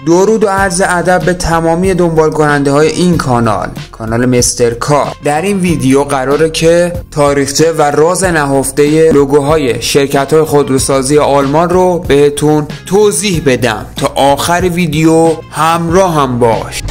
درود و عرض ادب به تمامی دنبال کننده های این کانال مستر کار. در این ویدیو قراره که تاریخچه و راز نهفته لوگوهای شرکت های خودروسازی آلمان رو بهتون توضیح بدم. تا آخر ویدیو همراه هم باش.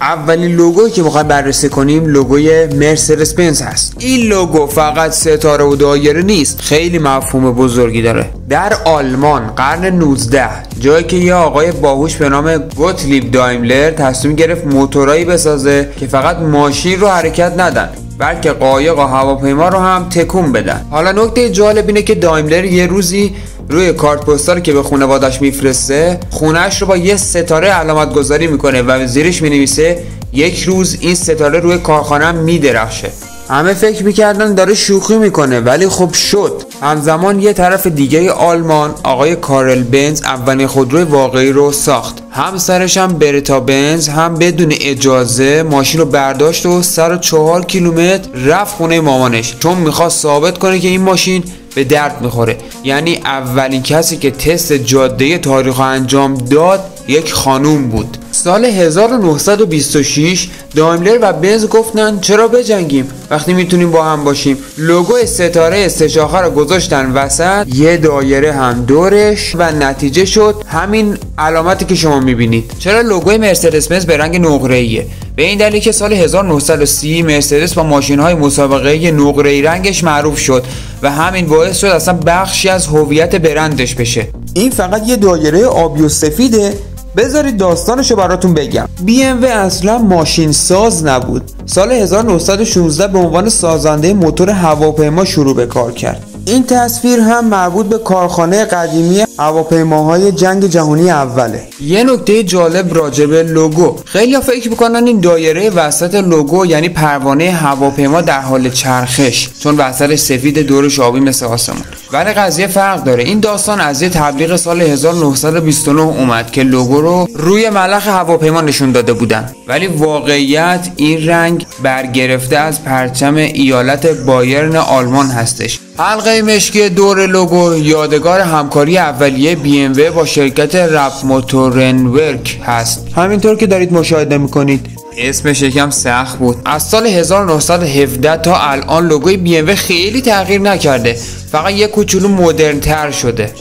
اولین لوگویی که میخوایم بررسی کنیم لوگوی مرسدس بنز هست. این لوگو فقط ستاره و دایره نیست، خیلی مفهوم بزرگی داره. در آلمان قرن 19 جایی که یه آقای باهوش به نام گوتلیب دایملر تصمیم گرفت موتورایی بسازه که فقط ماشین رو حرکت ندن بلکه قایق و هواپیما رو هم تکون بدن. حالا نکته جالب اینه که دایملر یه روزی روی کارت پستال که به خانواده‌اش میفرسته خونه‌اش رو با یه ستاره علامت گذاری میکنه و زیرش مینویسه یک روز این ستاره روی کارخانه‌ام میدرخشه. همه فکر میکردن داره شوخی میکنه ولی خب شد. همزمان یه طرف دیگه آلمان آقای کارل بنز اولین خودروی واقعی رو ساخت. همسرش هم برتا بنز هم بدون اجازه ماشین رو برداشت و 104 کیلومتر رفت خونه مامانش چون میخواست ثابت کنه که این ماشین به درد میخوره. یعنی اولین کسی که تست جاده تاریخ انجام داد یک خانوم بود. سال 1926 دایملر و بنز گفتن چرا بجنگیم وقتی میتونیم با هم باشیم. لوگو ستاره استشاخه رو گذاشتن وسط، یه دایره هم دورش و نتیجه شد همین علامتی که شما میبینید. چرا لوگوی مرسدس بنز به رنگ نقره‌ایه؟ به این دلیل که سال 1930 مرسدس با ماشین‌های مسابقه نقره‌ای رنگش معروف شد و همین باعث شد اصلا بخشی از هویت برندش بشه. این فقط یه دایره آبی و سفیده. بذارید داستانشو براتون بگم. BMW اصلا ماشین ساز نبود. سال 1916 به عنوان سازنده موتور هواپیما شروع به کار کرد. این تصویر هم مربوط به کارخانه قدیمی هواپیماهای جنگ جهانی اوله. یه نکته جالب راجع به لوگو، خیلی‌ها فکر می‌کنن این دایره وسط لوگو یعنی پروانه هواپیما در حال چرخش چون وسطش سفید دورش آبی مثل آسمون. ولی قضیه فرق داره. این داستان از یه تبلیغ سال 1929 اومد که لوگو رو روی ملخ هواپیما نشون داده بودن. ولی واقعیت این رنگ برگرفته از پرچم ایالت بایرن آلمان هستش. حلقه مشکی دور لوگو یادگار همکاری اولیه BMW با شرکت رپ موتورنورک هست. همینطور که دارید مشاهده میکنید. اسمش یکم سخت بود. از سال 1917 تا الان لوگوی BMW خیلی تغییر نکرده، فقط یه کوچولو مدرن تر شده.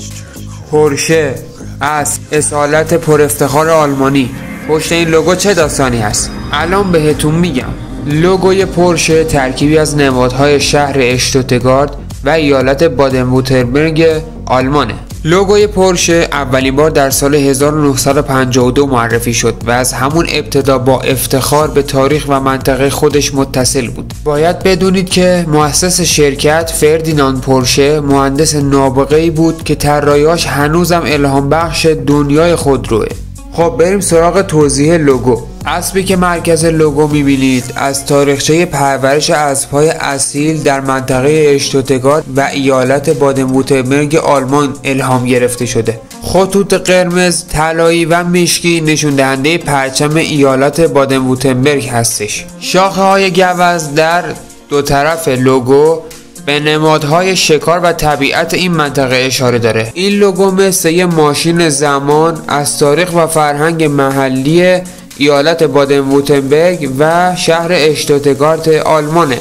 پورشه از اصالت پر افتخار آلمانی. پشت این لوگو چه داستانی هست؟ الان بهتون میگم. لوگوی پورشه ترکیبی از نمادهای شهر اشتوتگارت و ایالت بادن وورتمبرگ آلمانه. لوگوی پورشه اولین بار در سال 1952 معرفی شد و از همون ابتدا با افتخار به تاریخ و منطقه خودش متصل بود. باید بدونید که مؤسس شرکت فردیناند پورشه مهندس نابغه‌ای بود که طراحی‌هاش هنوزم الهام بخش دنیای خودروه. خب بریم سراغ توضیح لوگو. اسبی که مرکز لوگو میبینید از تاریخچه پرورش اسب‌های اصیل در منطقه اشتوتگارت و ایالت بادن وورتمبرگ آلمان الهام گرفته شده. خطوط قرمز، طلایی و مشکی نشون دهنده پرچم ایالت بادن وورتمبرگ هستش. شاخه های گوز در دو طرف لوگو به نمادهای شکار و طبیعت این منطقه اشاره داره. این لوگو مثل یه ماشین زمان از تاریخ و فرهنگ محلی ایالت بادن وورتمبرگ و شهر اشتوتگارت آلمانه.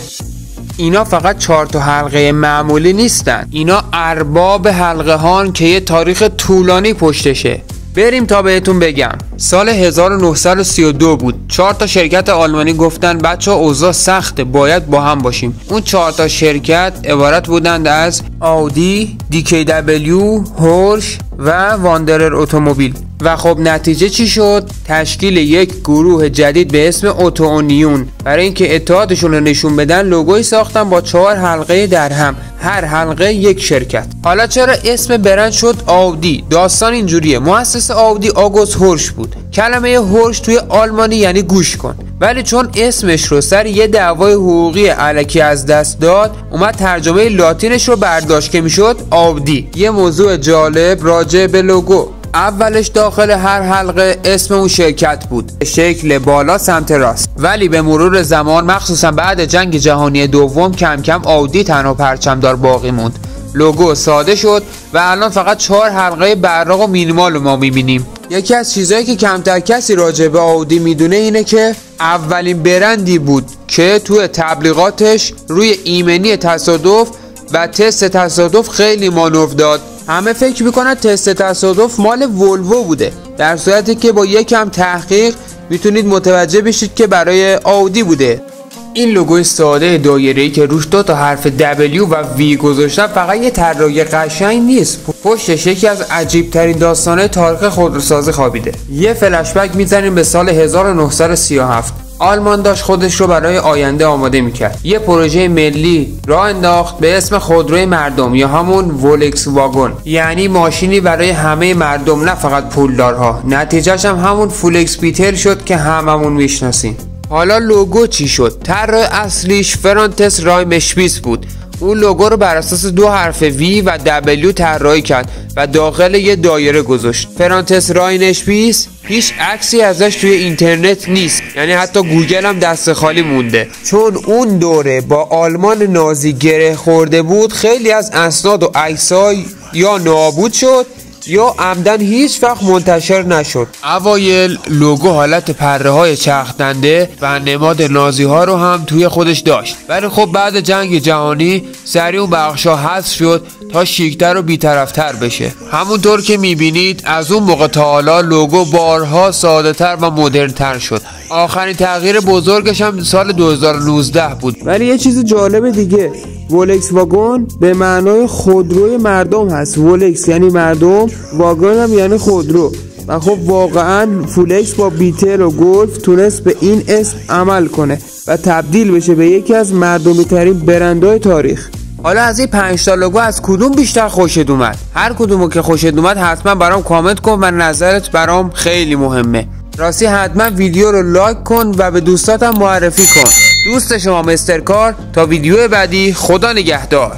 اینا فقط 4 تا حلقه معمولی نیستن، اینا ارباب حلقه هان که یه تاریخ طولانی پشتشه. بریم تا بهتون بگم. سال 1932 بود. 4 تا شرکت آلمانی گفتن بچه‌ها اوضاع سخته، باید با هم باشیم. اون 4 تا شرکت عبارت بودند از آودی، DKW، هورش و واندرر اتومبیل. و خب نتیجه چی شد؟ تشکیل یک گروه جدید به اسم اوتوونیون. برای اینکه اتحادشون رو نشون بدن لوگوی ساختن با 4 حلقه در هم، هر حلقه یک شرکت. حالا چرا اسم برند شد آودی؟ داستان اینجوریه. مؤسس آودی آگوست هورش بود. کلمه هورش توی آلمانی یعنی گوش کن، ولی چون اسمش رو سر یه دعوای حقوقی الکی از دست داد اومد ترجمه لاتینش رو برداشت که میشد آودی. یه موضوع جالب راجع به لوگو، اولش داخل هر حلقه اسم اون شرکت بود، شکل بالا سمت راست. ولی به مرور زمان مخصوصا بعد جنگ جهانی دوم کم کم آودی تنها پرچمدار باقی موند. لوگو ساده شد و الان فقط 4 حلقه براق و مینیمال رو ما میبینیم. یکی از چیزهایی که کمتر کسی راجع به آودی میدونه اینه که اولین برندی بود که توی تبلیغاتش روی ایمنی تصادف و تست تصادف خیلی مانور داد. همه فکر میکنن تست تصادف مال ولوو بوده، در صورتی که با یکم تحقیق میتونید متوجه بشید که برای آودی بوده. این لوگوی ساده دایره‌ای که روش 2 تا حرف W و V گذاشتن فقط یه طراحی قشنگ نیست، پشتش یکی از عجیب ترین داستانه تاریخ خودروسازی خوابیده. یه فلش بک میزنیم به سال 1937. آلمان داشت خودش رو برای آینده آماده میکرد. یه پروژه ملی راه انداخت به اسم خودروی مردم یا همون وولکس واگن، یعنی ماشینی برای همه مردم نه فقط پولدارها. نتیجهش هم همون فولکس بیتل شد که هممون میشناسیم. حالا لوگو چی شد؟ طرح اصلیش فرانتس رایمشپیس بود. اون لوگو رو بر اساس 2 حرف V و W طراحی کرد و داخل یه دایره گذاشت. فرانتس راینشپیس هیچ عکسی ازش توی اینترنت نیست، یعنی حتی گوگل هم دست خالی مونده. چون اون دوره با آلمان نازی گره خورده بود، خیلی از اسناد و عکسای یا نابود شد یا عمدن هیچ وقت منتشر نشد. اوایل لوگو حالت پره های چرخنده و نماد نازی ها رو هم توی خودش داشت، ولی خب بعد جنگ جهانی سریع اون بخشا حذف شد تا شیکتر و بیطرفتر بشه. همونطور که میبینید از اون موقع تا حالا لوگو بارها ساده تر و مدرن تر شد. آخرین تغییر بزرگش هم سال 2019 بود. ولی یه چیز جالب دیگه، وولکس واگن به معنای خودروی مردم هست. وولکس یعنی مردم، واگن هم یعنی خودرو. و خب واقعا فولکس با بیتل و گلف تونست به این اسم عمل کنه و تبدیل بشه به یکی از مردمی ترین برندهای تاریخ. حالا از این 5 تا لوگو از کدوم بیشتر خوشت اومد؟ هر کدومو که خوشت اومد حتما برام کامنت کن و نظرت برام خیلی مهمه. راستی حتما ویدیو رو لایک کن و به دوستاتم معرفی کن. دوست شما مستر کار. تا ویدیو بعدی، خدا نگهدار.